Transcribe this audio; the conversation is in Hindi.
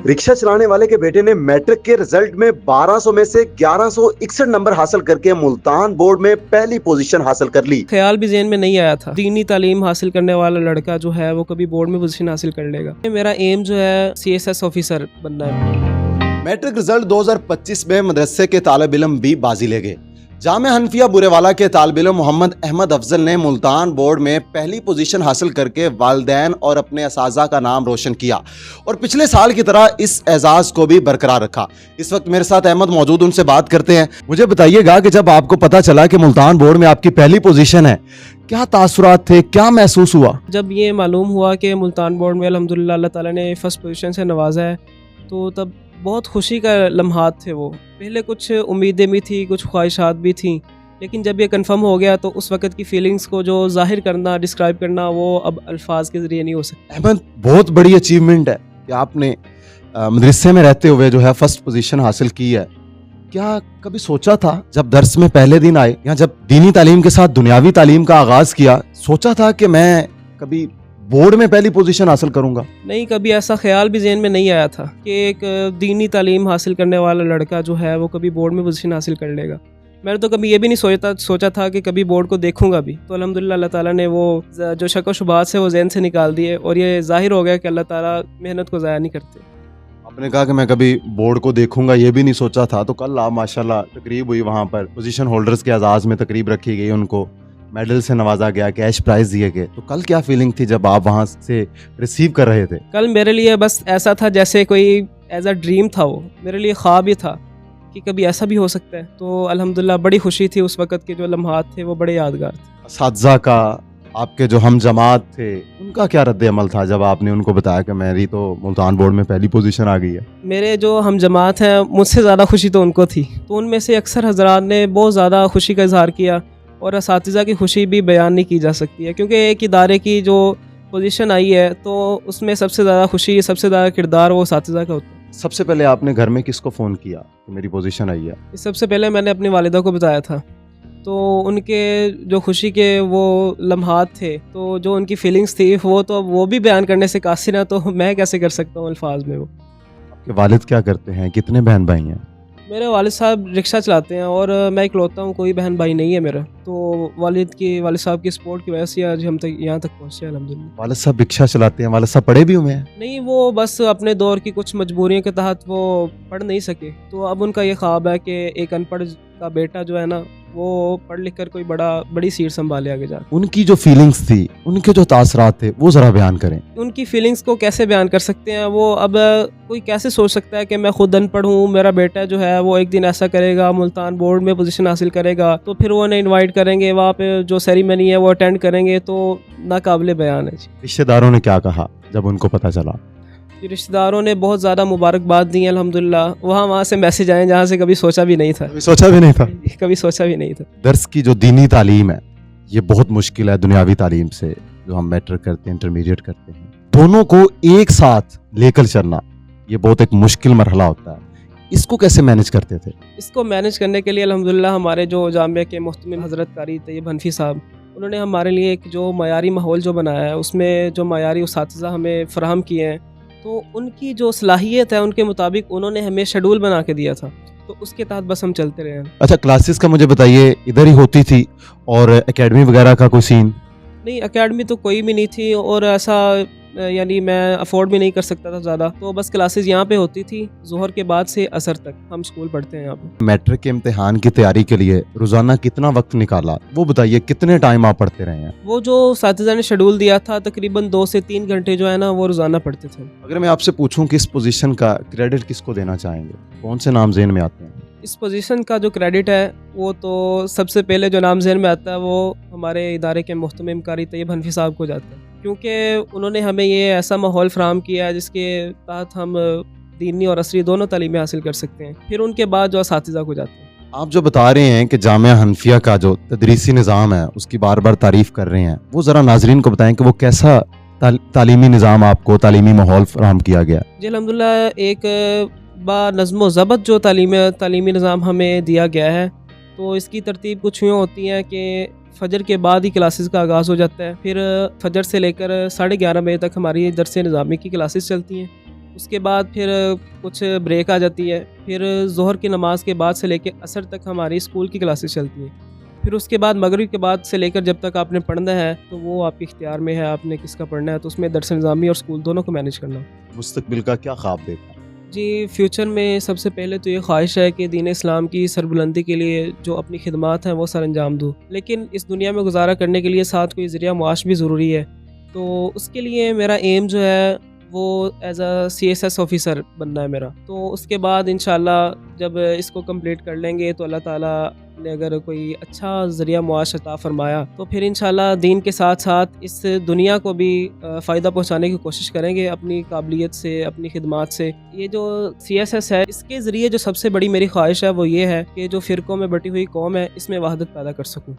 रिक्शा चलाने वाले के बेटे ने मैट्रिक के रिजल्ट में 1200 में से 1161 नंबर हासिल करके मुल्तान बोर्ड में पहली पोजीशन हासिल कर ली। ख्याल भी ज़हन में नहीं आया था दीनी तालीम हासिल करने वाला लड़का जो है वो कभी बोर्ड में पोजीशन हासिल कर लेगा। मेरा एम जो है CSS ऑफिसर बनना है। मैट्रिक रिजल्ट 2025 में मदरसे के तालिब इल्म भी बाजी ले गए। जामिया हनफिया बुरेवाला के तालिब इल्म मोहम्मद अहमद अफजल ने मुल्तान बोर्ड में पहली पोजीशन हासिल करके वालिदैन और अपने असाजा का नाम रोशन किया और पिछले साल की तरह इस एजाज को भी बरकरार रखा। इस वक्त मेरे साथ अहमद मौजूद, उनसे बात करते हैं। मुझे बताइएगा कि जब आपको पता चला कि मुल्तान बोर्ड में आपकी पहली पोजीशन है, क्या तासुरात थे, क्या महसूस हुआ? जब ये मालूम हुआ कि मुल्तान बोर्ड में अल्हम्दुलिल्लाह अल्लाह ताला ने फर्स्ट पोजीशन से नवाजा है तो तब बहुत खुशी का लम्हात थे। वो पहले कुछ उम्मीदें भी थी, कुछ ख्वाहिशात भी थी, लेकिन जब ये कंफर्म हो गया तो उस वक़्त की फीलिंग्स को जो ज़ाहिर करना, डिस्क्राइब करना, वो अब अल्फाज के ज़रिए नहीं हो सकता। अहमद, बहुत बड़ी अचीवमेंट है कि आपने मदरसे में रहते हुए जो है फर्स्ट पोजीशन हासिल की है। क्या कभी सोचा था जब दर्स में पहले दिन आए या जब दीनी तालीम के साथ दुनियावी तालीम का आगाज़ किया, सोचा था कि मैं कभी बोर्ड में पहली पोजीशन हासिल करूंगा? नहीं, कभी ऐसा ख्याल भी ज़हन में नहीं आया था कि एक दीनी तालीम हासिल करने वाला लड़का जो है वो कभी बोर्ड में पोजीशन हासिल कर लेगा। मैंने तो कभी ये भी नहीं सोचा था कि कभी बोर्ड को देखूंगा भी। तो अल्हम्दुलिल्लाह अल्लाह ताला ने वो जो शक व शुबहात से वो ज़हन से निकाल दिए और ये ज़ाहिर हो गया कि अल्लाह ताला मेहनत को ज़ाया नहीं करते। आपने कहा कि मैं कभी बोर्ड को देखूंगा, ये भी नहीं सोचा था। तो कल आप माशाल्लाह तकरीब हुई, वहाँ पर पोजीशन होल्डर्स के एजाज़ में तकरीब रखी गई, उनको मेडल से नवाजा गया, कैश प्राइज दिए गए। तो कल क्या फीलिंग थी जब आप वहाँ से रिसीव कर रहे थे? कल मेरे लिए बस ऐसा था जैसे कोई एज अ ड्रीम था, वो मेरे लिए ख्वाब ही था कि कभी ऐसा भी हो सकता है। तो अल्हम्दुलिल्लाह बड़ी खुशी थी, उस वक़्त के जो लम्हात थे वो बड़े यादगार थे। असातिज़ा का, आपके जो हम जमात थे, उनका क्या रद्द अमल था जब आपने उनको बताया कि मेरी तो मुल्तान बोर्ड में पहली पोजीशन आ गई है? मेरे जो हम जमात हैं मुझसे ज़्यादा खुशी तो उनको थी। तो उनमें से अक्सर हजरात ने बहुत ज़्यादा खुशी का इजहार किया और असातिज़ा की खुशी भी बयान नहीं की जा सकती है, क्योंकि एक इदारे की जो पोजीशन आई है तो उसमें सबसे ज़्यादा खुशी, सबसे ज़्यादा किरदार वो असातिज़ा का होता है। सबसे पहले आपने घर में किसको फ़ोन किया कि मेरी पोजीशन आई है? सबसे पहले मैंने अपनी वालिदा को बताया था। तो उनके जो खुशी के वो लम्हात थे, तो जो उनकी फीलिंग्स थी वो भी बयान करने से कासिर है, तो मैं कैसे कर सकता हूँ अल्फाज में। वो आपके वालिद क्या करते हैं? कितने बहन भाई हैं? मेरे वालिद साहब रिक्शा चलाते हैं और मैं इकलौता हूँ, कोई बहन भाई नहीं है मेरा। तो वालिद साहब की सपोर्ट की वजह से आज हम तक यहाँ तक पहुँचे अल्हम्दुलिल्लाह। वालिद साहब रिक्शा चलाते हैं? वालिद साहब पढ़े भी हुए हैं? नहीं, वो बस अपने दौर की कुछ मजबूरियों के तहत वो पढ़ नहीं सके। तो अब उनका ये ख्वाब है कि एक अनपढ़ का बेटा जो है ना वो पढ़ लिख कर कोई बड़ी सीट संभाले आगे जा। उनकी जो फीलिंग्स थी, उनके जो तासरात थे, वो ज़रा बयान करें। उनकी फीलिंग्स को कैसे बयान कर सकते हैं वो? अब कोई कैसे सोच सकता है कि मैं खुद अनपढ़ हूँ, मेरा बेटा जो है वो एक दिन ऐसा करेगा, मुल्तान बोर्ड में पोजीशन हासिल करेगा, तो फिर वो उन्हें इनवाइट करेंगे, वहाँ पे जो सेरेमनी है वो अटेंड करेंगे, तो नाकाबिले बयान है। रिश्तेदारों ने क्या कहा जब उनको पता चला? रिश्तेदारों ने बहुत ज़्यादा मुबारकबाद दी अल्हम्दुलिल्लाह। वहाँ से मैसेज आए जहाँ से कभी सोचा भी नहीं था। कभी सोचा भी नहीं था। दर्स की जो दीनी तालीम है ये बहुत मुश्किल है दुनियावी तालीम से, जो हम मैट्रिक करते हैं, इंटरमीडिएट करते हैं, दोनों को एक साथ लेकर चलना ये बहुत एक मुश्किल मरहला होता है। इसको कैसे मैनेज करते थे? इसको मैनेज करने के लिए अल्हम्दुलिल्लाह हमारे जो जामिया के मुहतमिम हज़रत कारी तैयब हनफी साहब, उन्होंने हमारे लिए एक जो मयारी माहौल जो बनाया है, उसमें जो मयारी उसातिज़ा हमें फ़राहम किए हैं, तो उनकी जो सलाहियत है उनके मुताबिक उन्होंने हमें शेड्यूल बना के दिया था, तो उसके तहत बस हम चलते रहे। अच्छा, क्लासेस का मुझे बताइए, इधर ही होती थी और एकेडमी वगैरह का कोई सीन? नहीं, एकेडमी तो कोई भी नहीं थी और ऐसा यानी मैं अफोर्ड भी नहीं कर सकता था ज़्यादा। तो बस क्लासेस यहाँ पे होती थी, ज़ोहर के बाद से असर तक हम स्कूल पढ़ते हैं यहाँ पे। मैट्रिक के इम्तिहान की तैयारी के लिए रोजाना कितना वक्त निकाला, वो बताइए, कितने टाइम आप पढ़ते रहे हैं? वो जो साथिज़ा ने शेड्यूल दिया था तकरीबन 2 से 3 घंटे जो है ना वो रोज़ाना पढ़ते थे। अगर मैं आपसे पूछूं कि इस पोजीशन का क्रेडिट किसको देना चाहेंगे, कौन से नाम ज़हन में आते हैं? इस पोजीशन का जो क्रेडिट है वो तो सबसे पहले जो नाम ज़हन में आता है वो हमारे इदारे के मुहतमिम कारी तैयब हनफी साहब को जाता है, क्योंकि उन्होंने हमें ये ऐसा माहौल फ़राहम किया है जिसके तहत हम दीनी और असरी दोनों तालीमें हासिल कर सकते हैं। फिर उनके बाद जो असातिज़ा को जाते हैं। आप जो बता रहे हैं कि जामिया हनफिया का जो तदरीसी निज़ाम है उसकी बार बार तारीफ़ कर रहे हैं, वो ज़रा नाजरीन को बताएं कि वो कैसा तालीमी निज़ाम, आपको तालीमी माहौल फ़राहम किया गया? जी अल्हम्दुलिल्लाह, एक नज़्म ज़बत जो तालीमी निज़ाम हमें दिया गया है, तो इसकी तरतीब कुछ यूँ होती है कि फ़जर के बाद ही क्लासेस का आगाज़ हो जाता है। फिर फ़जर से लेकर 11:30 बजे तक हमारी दरस निज़ामी की क्लासेस चलती हैं। उसके बाद फिर कुछ ब्रेक आ जाती है, फिर ज़ोहर की नमाज़ के बाद से लेकर असर तक हमारी स्कूल की क्लासेस चलती हैं। फिर उसके बाद मगरिब के बाद से लेकर जब तक आपने पढ़ना है तो वो आपके इख्तियार में है, आपने किसका पढ़ना है, तो उसमें दरस निज़ामी और स्कूल दोनों को मैनेज करना। मुस्तकबिल का क्या ख्वाब देखा? जी, फ्यूचर में सबसे पहले तो ये ख्वाहिश है कि दीन इस्लाम की सरबुलंदी के लिए जो अपनी खिदमात हैं वो सर अंजाम दूँ। लेकिन इस दुनिया में गुज़ारा करने के लिए साथ कोई ज़रिया मुआश भी ज़रूरी है। तो उसके लिए मेरा एम जो है वो एज़ अ CSS ऑफ़िसर बनना है मेरा। तो उसके बाद इंशाअल्लाह जब इसको कंप्लीट कर लेंगे तो अल्लाह ताला ने अगर कोई अच्छा ज़रिया मुआश अता फ़रमाया तो फिर इंशाअल्लाह दीन के साथ-साथ इस दुनिया को भी फ़ायदा पहुँचाने की कोशिश करेंगे अपनी काबिलियत से, अपनी खिदमात से। ये जो CSS है इसके ज़रिए जो सबसे बड़ी मेरी ख्वाहिश है वो ये है कि जो फ़िरकों में बटी हुई कौम है इसमें वहदत पैदा कर सकूँ।